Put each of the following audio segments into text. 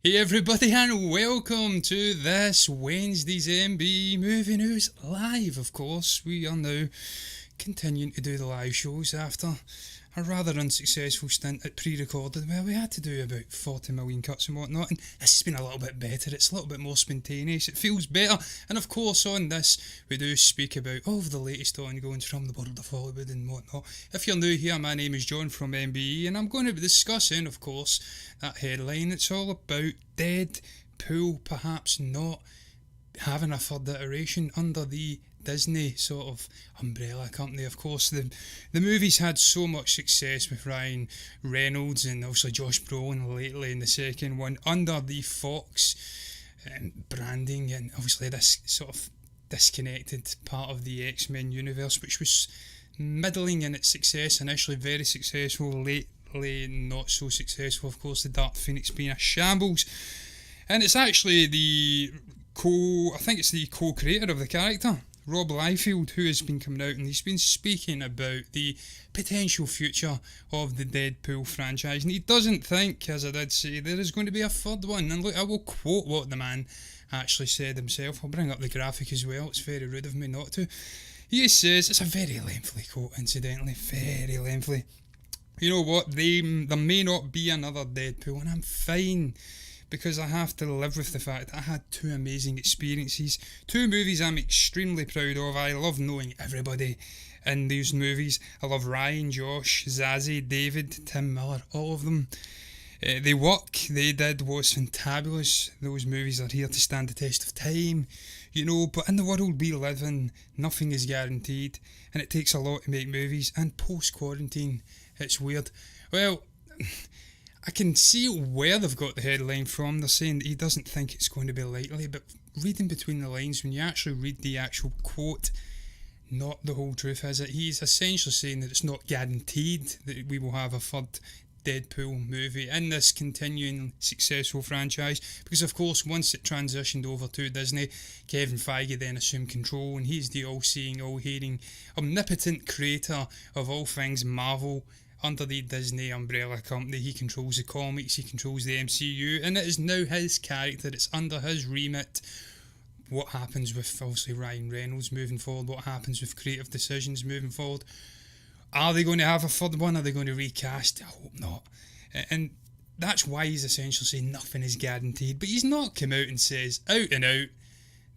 Hey everybody and welcome to this Wednesday's MB Movie News Live. Of course, we are now continuing to do the live shows after a rather unsuccessful stint at pre-recorded where we had to do about 40 million cuts and whatnot, and this has been a little bit better. It's a little bit more spontaneous, it feels better, and of course on this we do speak about all of the latest ongoings from the world of Hollywood and whatnot. If you're new here, my name is John from MBE and I'm going to be discussing, of course, that headline. It's all about Deadpool perhaps not having a third iteration under the Disney sort of umbrella company. Of course, the movie's had so much success with Ryan Reynolds and also Josh Brolin lately in the second one under the Fox branding, and obviously this sort of disconnected part of the X-Men universe, which was middling in its success initially, very successful, lately not so successful. Of course, the Dark Phoenix being a shambles, and it's actually the co-creator of the character, Rob Liefeld, who has been coming out and he's been speaking about the potential future of the Deadpool franchise, and he doesn't think, as I did say, there is going to be a third one. And look, I will quote what the man actually said himself. I'll bring up the graphic as well, it's very rude of me not to. He says, it's a very lengthy quote incidentally, very lengthy. You know what, there may not be another Deadpool, and I'm fine, because I have to live with the fact that I had two amazing experiences, two movies I'm extremely proud of. I love knowing everybody in these movies. I love Ryan, Josh, Zazie, David, Tim Miller, all of them. The work they did was fantabulous. Those movies are here to stand the test of time, you know, but in the world we live in, nothing is guaranteed, and it takes a lot to make movies, and post-quarantine, it's weird. Well, I can see where they've got the headline from. They're saying that he doesn't think it's going to be likely, but reading between the lines, when you actually read the actual quote, not the whole truth, is it? He's essentially saying that it's not guaranteed that we will have a third Deadpool movie in this continuing successful franchise, because of course once it transitioned over to Disney, Kevin Feige then assumed control, and he's the all-seeing, all-hearing, omnipotent creator of all things Marvel. Under the Disney umbrella company, he controls the comics, he controls the MCU, and it is now his character, it's under his remit. What happens with obviously Ryan Reynolds moving forward, what happens with creative decisions moving forward. Are they going to have a third one? Are they going to recast? I hope not. And that's why he's essentially saying nothing is guaranteed, but he's not come out and says out and out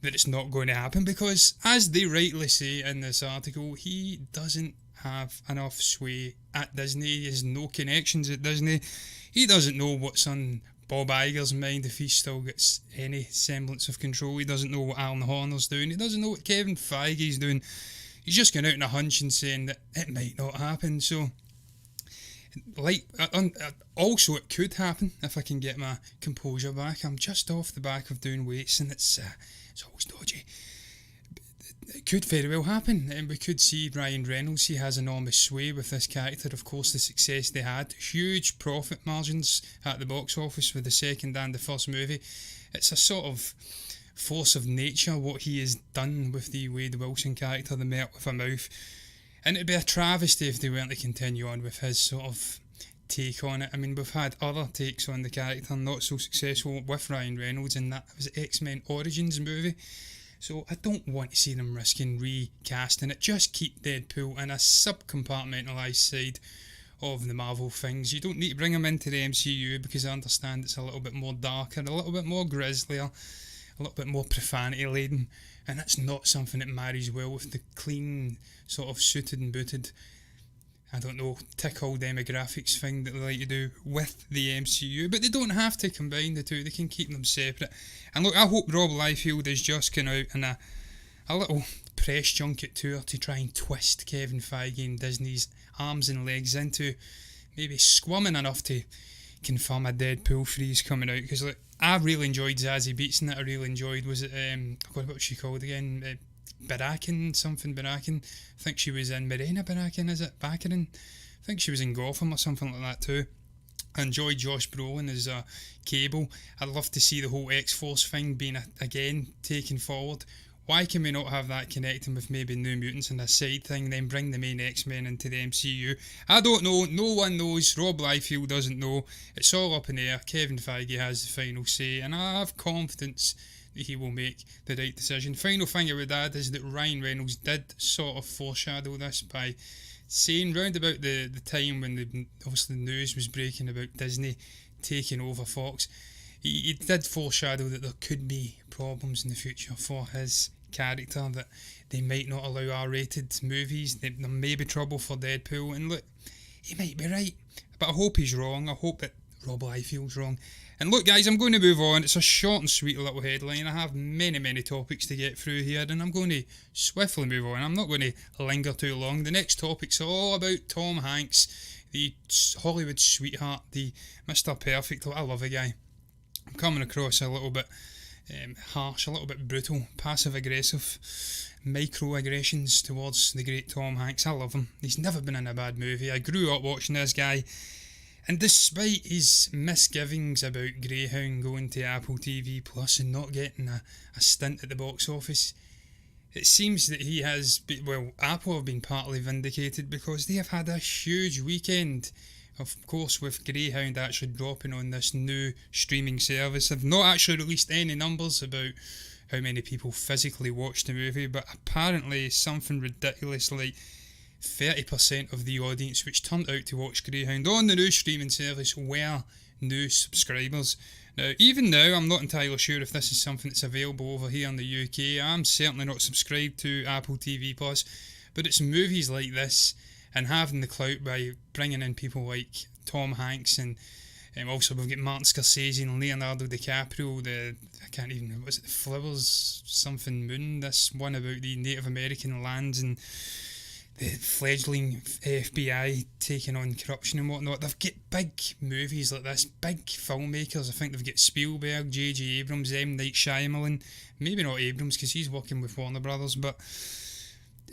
that it's not going to happen, because as they rightly say in this article, he doesn't have enough sway at Disney. He has no connections at Disney. He doesn't know what's on Bob Iger's mind, if he still gets any semblance of control. He doesn't know what Alan Horner's doing. He doesn't know what Kevin Feige's doing. He's just going out in a hunch and saying that it might not happen. So, also it could happen if I can get my composure back. I'm just off the back of doing weights, and it's always dodgy. It could very well happen, and we could see Ryan Reynolds. He has enormous sway with this character. Of course, the success they had, huge profit margins at the box office for the second and the first movie. It's a sort of force of nature what he has done with the Wade Wilson character, the Mert with a Mouth, and it'd be a travesty if they weren't to continue on with his sort of take on it. I mean, we've had other takes on the character not so successful with Ryan Reynolds, and that was the X-Men Origins movie. So I don't want to see them risking recasting it. Just keep Deadpool in a sub-compartmentalised side of the Marvel things. You don't need to bring him into the MCU, because I understand it's a little bit more darker, a little bit more grislier, a little bit more profanity laden, and that's not something that marries well with the clean, sort of suited and booted, I don't know, tick all demographics thing that they like to do with the MCU. But they don't have to combine the two, they can keep them separate. And look, I hope Rob Liefeld is just going out in a little press junket tour to try and twist Kevin Feige and Disney's arms and legs into maybe squirming enough to confirm a Deadpool 3 is coming out. Because look, I really enjoyed Zazie Beetz in it. I really enjoyed, was it, what was she called again? Barakin. I think she was in Marina Barakin, is it? Baccarin? I think she was in Gotham or something like that too. I enjoyed Josh Brolin as Cable. I'd love to see the whole X-Force thing being again taken forward Why can we not have that connecting with maybe New Mutants and a side thing, then bring the main X-Men into the MCU? I don't know. No one knows. Rob Liefeld doesn't know. It's all up in the air. Kevin Feige has the final say, and I have confidence that he will make the right decision. Final thing I would add is that Ryan Reynolds did sort of foreshadow this by saying round about the time when obviously the news was breaking about Disney taking over Fox, he did foreshadow that there could be problems in the future for his character, that they might not allow R-rated movies, there may be trouble for Deadpool, and look, he might be right, but I hope he's wrong. I hope that Rob Liefeld's wrong. And look guys, I'm going to move on. It's a short and sweet little headline. I have many topics to get through here, and I'm going to swiftly move on. I'm not going to linger too long. The next topic's all about Tom Hanks, the Hollywood sweetheart, the Mr. Perfect. I love the guy. I'm coming across a little bit harsh, a little bit brutal, passive-aggressive, microaggressions towards the great Tom Hanks. I love him. He's never been in a bad movie. I grew up watching this guy, and despite his misgivings about Greyhound going to Apple TV Plus and not getting a stint at the box office, it seems that he has, well, Apple have been partly vindicated because they have had a huge weekend. Of course, with Greyhound actually dropping on this new streaming service. They've not actually released any numbers about how many people physically watched the movie, but apparently something ridiculous like 30% of the audience which turned out to watch Greyhound on the new streaming service were new subscribers. Now, even now, I'm not entirely sure if this is something that's available over here in the UK. I'm certainly not subscribed to Apple TV Plus, but it's movies like this and having the clout by bringing in people like Tom Hanks, and also we've got Martin Scorsese and Leonardo DiCaprio, I can't even remember, was it the Flowers something Moon, this one about the Native American lands and the fledgling FBI taking on corruption and whatnot. They've got big movies like this, big filmmakers. I think they've got Spielberg, J.J. Abrams, M. Night Shyamalan, maybe not Abrams because he's working with Warner Brothers, but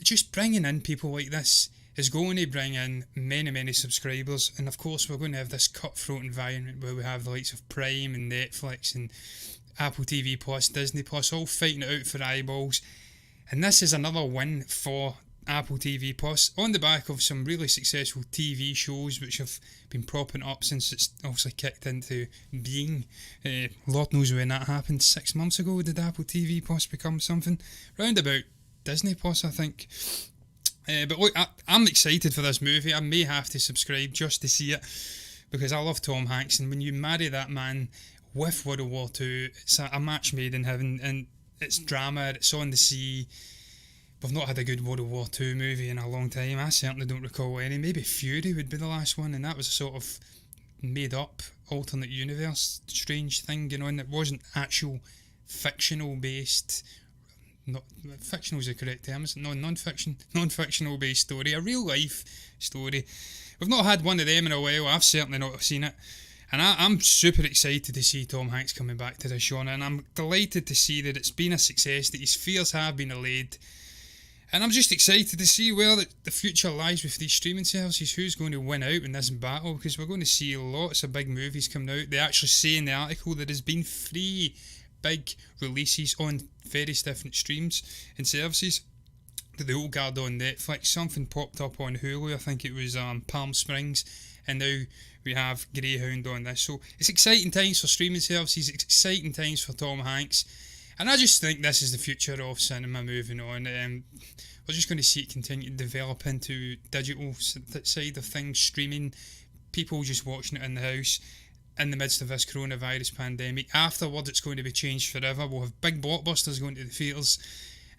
just bringing in people like this is going to bring in many subscribers, and of course we're going to have this cutthroat environment where we have the likes of Prime and Netflix and Apple TV Plus, Disney Plus, all fighting it out for eyeballs, and this is another win for Apple TV Plus on the back of some really successful TV shows which have been propping up since it's obviously kicked into being. Lord knows when that happened. 6 months ago did Apple TV Plus become something? Round about Disney Plus, I think. But look, I'm excited for this movie. I may have to subscribe just to see it because I love Tom Hanks, and when you marry that man with World War II, it's a match made in heaven, and it's drama, it's on the sea. We've not had a good World War II movie in a long time. I certainly don't recall any. Maybe Fury would be the last one, and that was a sort of made up alternate universe strange thing going on. It wasn't actual fictional based. Not fictional is the correct term, isn't it? No, non-fictional based story, a real life story. We've not had one of them in a while. I've certainly not seen it, and I'm super excited to see Tom Hanks coming back to this genre, and I'm delighted to see that it's been a success, that his fears have been allayed, and I'm just excited to see where the future lies with these streaming services, who's going to win out in this battle, because we're going to see lots of big movies coming out. They actually say in the article that there's been 3 big releases on various different streams and services. The old guard on Netflix, something popped up on Hulu, I think it was Palm Springs, and now we have Greyhound on this. So it's exciting times for streaming services, it's exciting times for Tom Hanks, and I just think this is the future of cinema moving on. We're just going to see it continue to develop into digital side of things, streaming, people just watching it in the house in the midst of this coronavirus pandemic. Afterwards, it's going to be changed forever. We'll have big blockbusters going to the theatres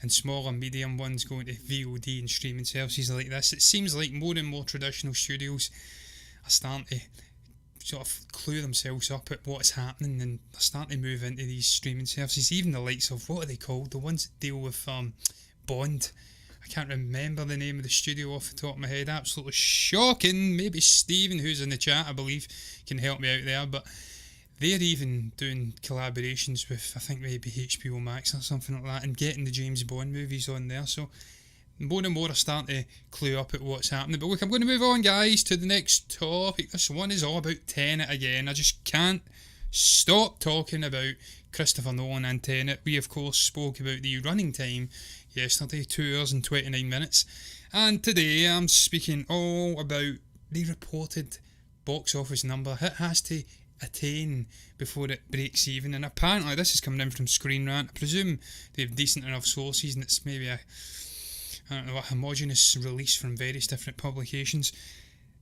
and smaller medium ones going to VOD and streaming services like this. It seems like more and more traditional studios are starting to sort of clue themselves up at what's happening, and they're starting to move into these streaming services. Even the likes of, what are they called? The ones that deal with Bond. I can't remember the name of the studio off the top of my head. Absolutely shocking. Maybe Stephen, who's in the chat, I believe, can help me out there. But they're even doing collaborations with, I think, maybe HBO Max or something like that, and getting the James Bond movies on there. So more and more are starting to clue up at what's happening. But look, I'm going to move on, guys, to the next topic. This one is all about Tenet again. I just can't stop talking about Christopher Nolan and Tenet. We of course spoke about the running time yesterday, 2 hours and 29 minutes. And today I'm speaking all about the reported box office number it has to attain before it breaks even. And apparently this is coming in from Screen Rant. I presume they have decent enough sources and it's maybe a homogenous release from various different publications.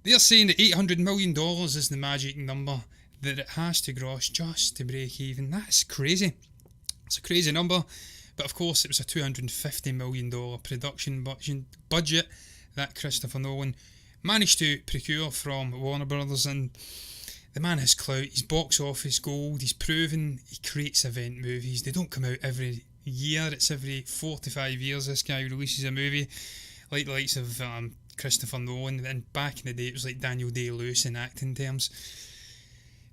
They're saying that $800 million is the magic number that it has to gross just to break even. That's crazy. It's a crazy number. But of course it was a $250 million production budget that Christopher Nolan managed to procure from Warner Brothers, and the man has clout. He's box office gold. He's proven he creates event movies. They don't come out every year. It's every 4 to 5 years this guy releases a movie, like the likes of Christopher Nolan. And back in the day it was like Daniel Day-Lewis in acting terms.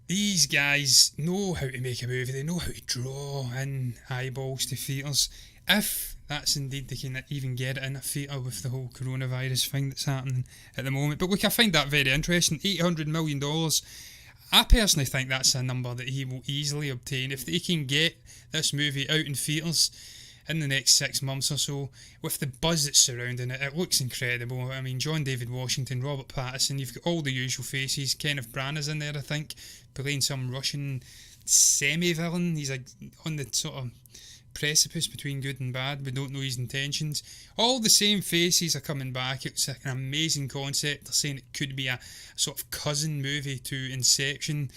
These guys know how to make a movie. They know how to draw in eyeballs to theatres, if that's indeed they can even get it in a theatre with the whole coronavirus thing that's happening at the moment. But look, I find that very interesting. $800 million. I personally think that's a number that he will easily obtain if they can get this movie out in theatres in the next 6 months or so. With the buzz that's surrounding it, it looks incredible. I mean, John David Washington, Robert Pattinson, you've got all the usual faces. Kenneth Branagh's in there, I think, playing some Russian semi-villain. He's like on the sort of precipice between good and bad. We don't know his intentions. All the same faces are coming back. It's an amazing concept. They're saying it could be a sort of cousin movie to Inception.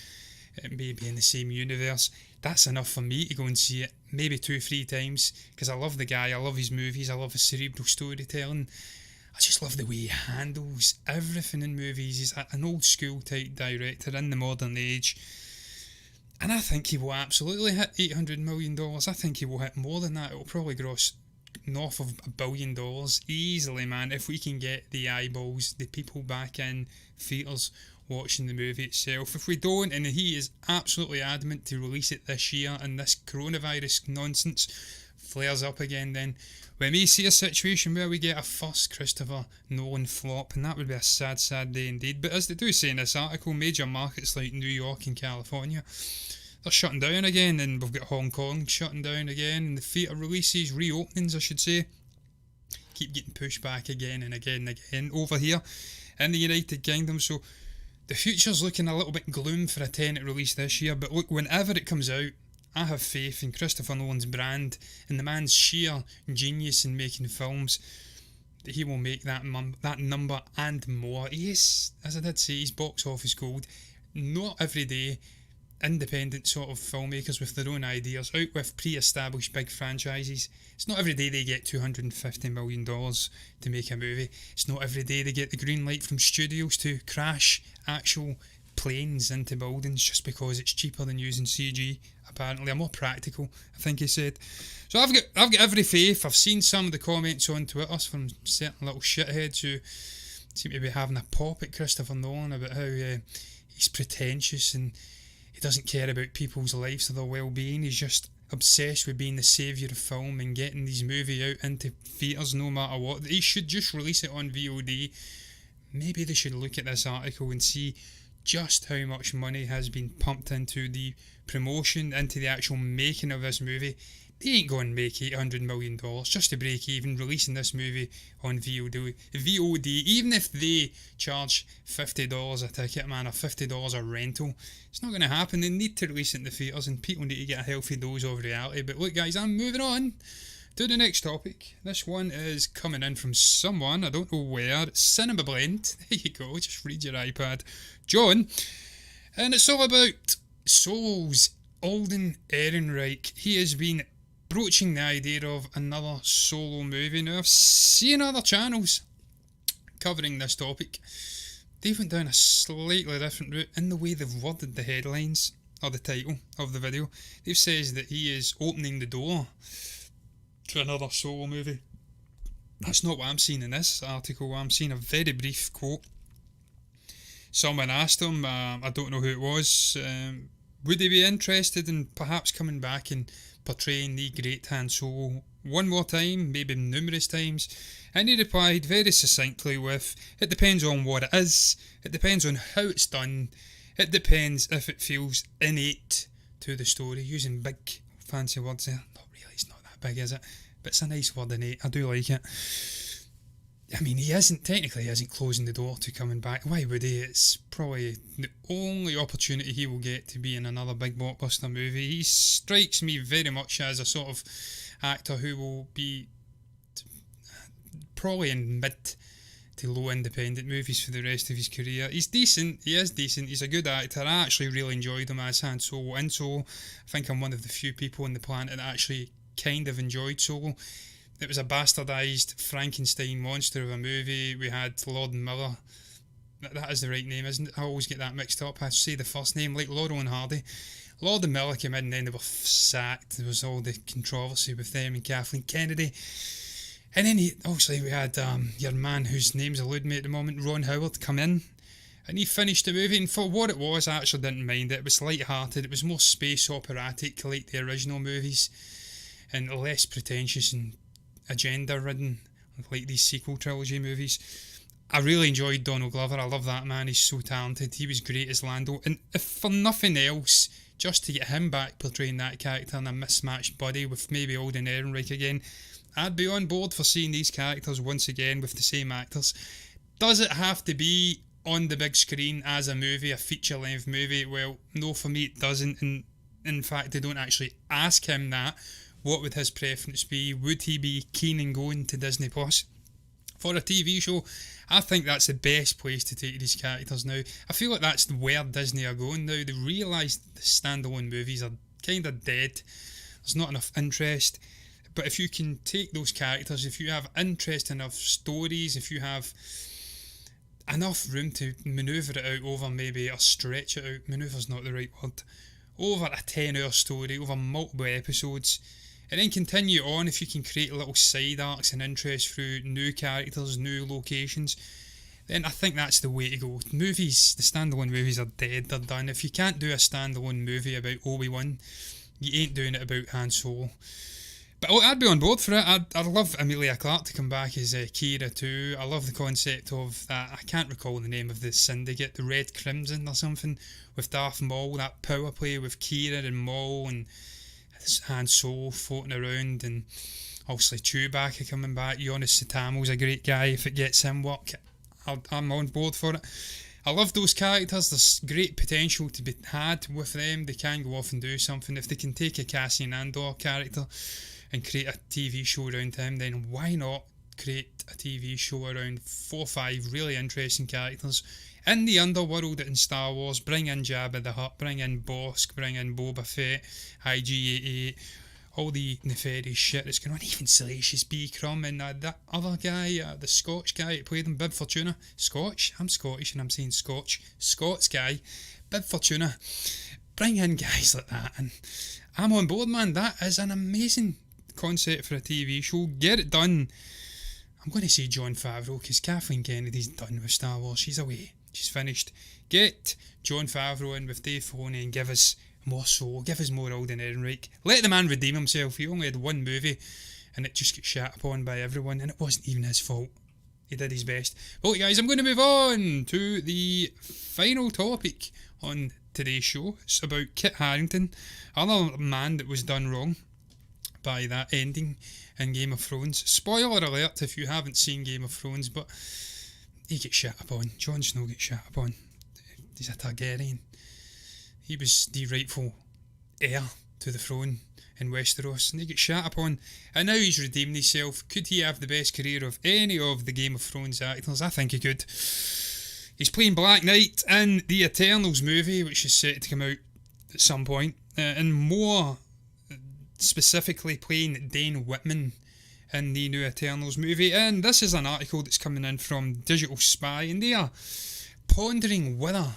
It may be in the same universe. That's enough for me to go and see it maybe 2-3 times, because I love the guy, I love his movies, I love his cerebral storytelling. I just love the way he handles everything in movies. He's an old school type director in the modern age, and I think he will absolutely hit $800 million. I think he will hit more than that. It will probably gross north of $1 billion easily, man, if we can get the eyeballs, the people back in theatres watching the movie itself. If we don't, and he is absolutely adamant to release it this year, and this coronavirus nonsense flares up again, then we may see a situation where we get a first Christopher Nolan flop, and that would be a sad, sad day indeed. But as they do say in this article, major markets like New York and California, they're shutting down again, and we've got Hong Kong shutting down again, and the theatre releases, reopenings I should say, keep getting pushed back again and again and again over here in the United Kingdom. So the future's looking a little bit gloom for a Tenet release this year, but look, whenever it comes out, I have faith in Christopher Nolan's brand and the man's sheer genius in making films, that he will make that number and more. He is, as I did say, he's box office gold. Not every day independent sort of filmmakers with their own ideas out with pre-established big franchises. It's not every day they get $250 million to make a movie. It's not every day they get the green light from studios to crash actual planes into buildings just because it's cheaper than using CG. Apparently, are more practical, I think he said. So I've got every faith. I've seen some of the comments on Twitter from certain little shitheads who seem to be having a pop at Christopher Nolan about how he's pretentious and he doesn't care about people's lives or their well-being. He's just obsessed with being the saviour of film and getting these movies out into theatres no matter what. He should just release it on VOD. Maybe they should look at this article and see just how much money has been pumped into the promotion, into the actual making of this movie. They ain't going to make $800 million just to break even releasing this movie on VOD. Even if they charge $50 a ticket, man, or $50 a rental, it's not going to happen. They need to release it in the theatres and people need to get a healthy dose of reality. But look guys, I'm moving on to the next topic. This one is coming in from someone, I don't know where. It's Cinema Blend. There you go, just read your iPad. John. And it's all about Soul's Alden Ehrenreich. He has been broaching the idea of another solo movie. Now, I've seen other channels covering this topic. They went down a slightly different route in the way they've worded the headlines, or the title of the video. They've said that he is opening the door to another solo movie. That's not what I'm seeing in this article. I'm seeing a very brief quote. Someone asked him, I don't know who it was, would he be interested in perhaps coming back and portraying the great Han Solo one more time, maybe numerous times? And he replied very succinctly with, it depends on what it is, it depends on how it's done, it depends if it feels innate to the story, using big fancy words there. Not really, it's not that big, is it? But it's a nice word, innit? I do like it. I mean, he isn't closing the door to coming back. Why would he? It's probably the only opportunity he will get to be in another big blockbuster movie. He strikes me very much as a sort of actor who will be probably in mid to low independent movies for the rest of his career. He's decent, he is decent, he's a good actor. I actually really enjoyed him as Han Solo in Solo. I think I'm one of the few people on the planet that actually kind of enjoyed Solo. It was a bastardised Frankenstein monster of a movie. We had Lord and Miller. That is the right name, isn't it? I always get that mixed up. I say the first name, like Laurel and Hardy. Lord and Miller came in and then they were sacked. There was all the controversy with them and Kathleen Kennedy. And then obviously we had your man whose name's eluding me at the moment, Ron Howard, come in. And he finished the movie, and for what it was, I actually didn't mind it. It was light-hearted, it was more space operatic like the original movies, and less pretentious and agenda-ridden like these sequel trilogy movies. I really enjoyed Donald Glover. I love that man. He's so talented. He was great as Lando. And if for nothing else, just to get him back portraying that character in a mismatched body with maybe Alden Ehrenreich again, I'd be on board for seeing these characters once again with the same actors. Does it have to be on the big screen as a movie, a feature-length movie? Well, no, for me it doesn't. And in fact, they don't actually ask him that. What would his preference be? Would he be keen on going to Disney Plus? For a TV show, I think that's the best place to take these characters now. I feel like that's where Disney are going now. They realise the standalone movies are kind of dead. There's not enough interest. But if you can take those characters, if you have interest enough stories, if you have enough room to manoeuvre it out over maybe, or stretch it out, manoeuvre's not the right word, over a 10-hour story, over multiple episodes, and then continue on, if you can create little side arcs and interest through new characters, new locations, then I think that's the way to go. Movies, the standalone movies are dead, they're done. If you can't do a standalone movie about Obi-Wan, you ain't doing it about Han Solo. But I'd be on board for it. I'd love Emilia Clarke to come back as Kira too. I love the concept of that. I can't recall the name of the syndicate, the Red Crimson or something, with Darth Maul, that power play with Kira and Maul and Han Solo floating around, and obviously Chewbacca coming back. Jonas Satamo's a great guy. If it gets him work, I'm on board for it. I love those characters. There's great potential to be had with them. They can go off and do something. If they can take a Cassian Andor character and create a TV show around him, then why not create a TV show around 4 or 5 really interesting characters in the underworld in Star Wars? Bring in Jabba the Hutt, bring in Bosk, bring in Boba Fett, IG-88, all the nefarious shit that's going on, even Salacious B. Crumb, and that other guy, the Scotch guy that played him, Bib Fortuna. Scotch? I'm Scottish and I'm saying Scotch. Scots guy, Bib Fortuna. Bring in guys like that, and I'm on board, man. That is an amazing concept for a TV show. Get it done. I'm going to say Jon Favreau, because Kathleen Kennedy's done with Star Wars. She's away. She's finished. Get Jon Favreau in with Dave Filoni and give us more Solo. Give us more Alden Ehrenreich. Let the man redeem himself. He only had one movie and it just got shat upon by everyone, and it wasn't even his fault. He did his best. Well, guys, I'm going to move on to the final topic on today's show. It's about Kit Harington, another man that was done wrong by that ending in Game of Thrones. Spoiler alert if you haven't seen Game of Thrones, but he gets shat upon. Jon Snow gets shat upon. He's a Targaryen. He was the rightful heir to the throne in Westeros, and he gets shat upon, and now he's redeemed himself. Could he have the best career of any of the Game of Thrones actors? I think he could. He's playing Black Knight in the Eternals movie, which is set to come out at some point, and more specifically playing Dane Whitman in the new Eternals movie. And this is an article that's coming in from Digital Spy, and they are pondering whether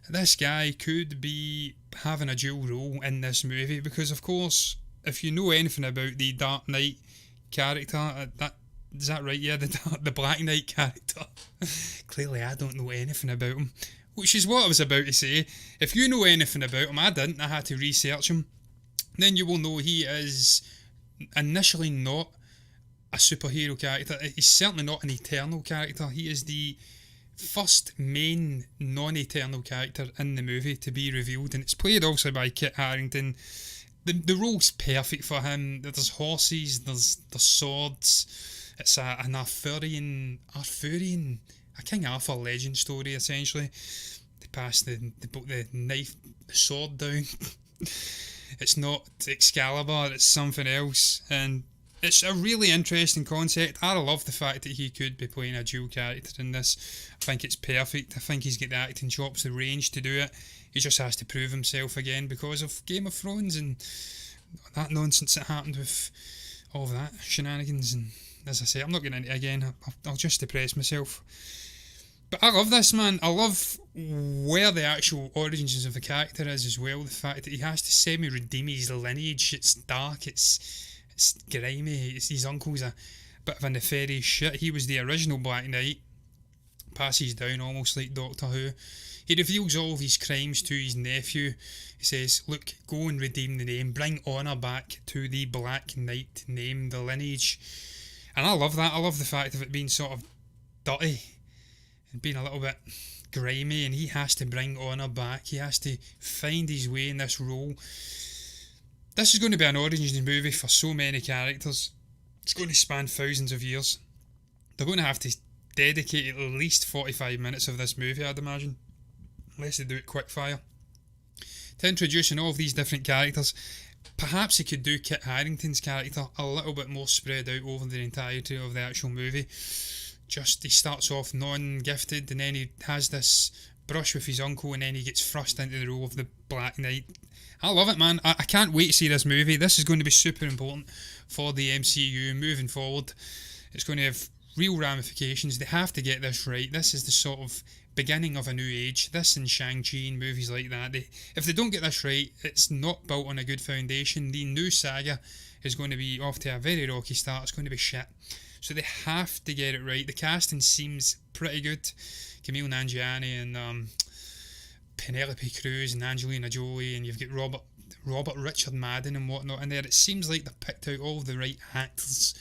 this guy could be having a dual role in this movie, because of course, if you know anything about the Dark Knight character, is that right? Yeah, the Black Knight character. Clearly I don't know anything about him, which is what I was about to say. If you know anything about him, I didn't, I had to research him, then you will know he is initially not a superhero character. He's certainly not an Eternal character. He is the first main non-Eternal character in the movie to be revealed, and it's played also by Kit Harington. the role's perfect for him. There's horses, there's swords. It's an Arthurian, a King Arthur legend story essentially. They pass the sword down. It's not Excalibur, it's something else, and it's a really interesting concept. I love the fact that he could be playing a dual character in this. I think it's perfect. I think he's got the acting chops, the range to do it. He just has to prove himself again because of Game of Thrones and that nonsense that happened with all of that shenanigans. And as I say, I'm not getting into it again. I'll just depress myself. But I love this, man. I love where the actual origins of the character is as well. The fact that he has to semi-redeem his lineage. It's dark, it's grimy. His uncle's a bit of a nefarious shit. He was the original Black Knight. Passes down almost like Doctor Who. He reveals all of his crimes to his nephew. He says, look, go and redeem the name. Bring honour back to the Black Knight name, the lineage. And I love that. I love the fact of it being sort of dirty and being a little bit grimy, and he has to bring honour back. He has to find his way in this role. This is going to be an origins movie for so many characters. It's going to span thousands of years. They're going to have to dedicate at least 45 minutes of this movie, I'd imagine, unless they do it quick fire, to introducing all of these different characters. Perhaps he could do Kit Harington's character a little bit more spread out over the entirety of the actual movie. Just he starts off non-gifted, and then he has this brush with his uncle, and then he gets thrust into the role of the Black Knight. I love it, man. I can't wait to see this movie. This is going to be super important for the MCU moving forward. It's going to have real ramifications. They have to get this right. This is the sort of beginning of a new age. This and Shang-Chi and movies like that. If they don't get this right, it's not built on a good foundation. The new saga is going to be off to a very rocky start. It's going to be shit. So they have to get it right. The casting seems pretty good. Camille Nanjiani and Penelope Cruz and Angelina Jolie, and you've got Robert Richard Madden and whatnot in there. It seems like they've picked out all the right actors.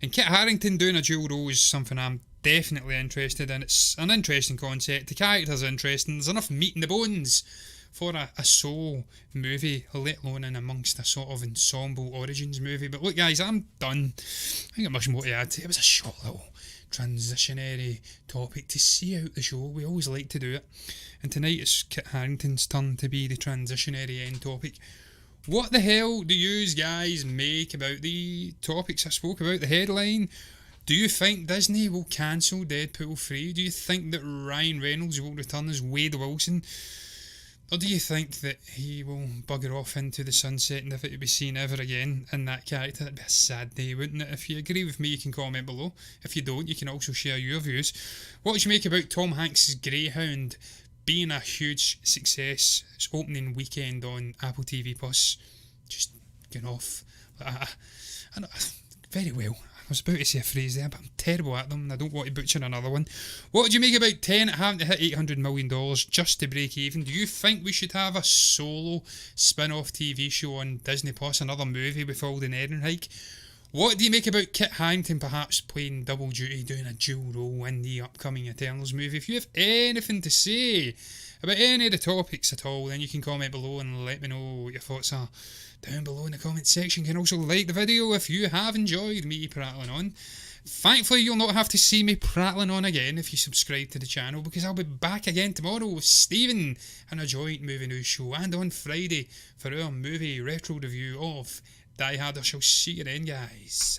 And Kit Harington doing a dual role is something I'm definitely interested in. It's an interesting concept. The character's interesting. There's enough meat in the bones for a solo movie, let alone in amongst a sort of ensemble origins movie. But look, guys, I'm done. I ain't got much more to add to it. It was a short little transitionary topic to see out the show. We always like to do it. And tonight it's Kit Harington's turn to be the transitionary end topic. What the hell do you guys make about the topics I spoke about? The headline: do you think Disney will cancel Deadpool 3? Do you think that Ryan Reynolds will return as Wade Wilson? Or do you think that he will bugger off into the sunset and never to be seen ever again in that character? That'd be a sad day, wouldn't it? If you agree with me, you can comment below. If you don't, you can also share your views. What do you make about Tom Hanks' Greyhound being a huge success? It's opening weekend on Apple TV Plus. Just getting off. I know, very well. I was about to say a phrase there, but I'm terrible at them and I don't want to butcher another one. What do you make about Tenet having to hit $800 million just to break even? Do you think we should have a solo spin-off TV show on Disney Plus, another movie with Alden Ehrenreich? What do you make about Kit Harington perhaps playing double duty, doing a dual role in the upcoming Eternals movie? If you have anything to say about any of the topics at all, then you can comment below and let me know what your thoughts are down below in the comment section. You can also like the video if you have enjoyed me prattling on. Thankfully, you'll not have to see me prattling on again if you subscribe to the channel, because I'll be back again tomorrow with Stephen and a joint movie news show, and on Friday for our movie retro review of Die Hard. I shall see you then, guys.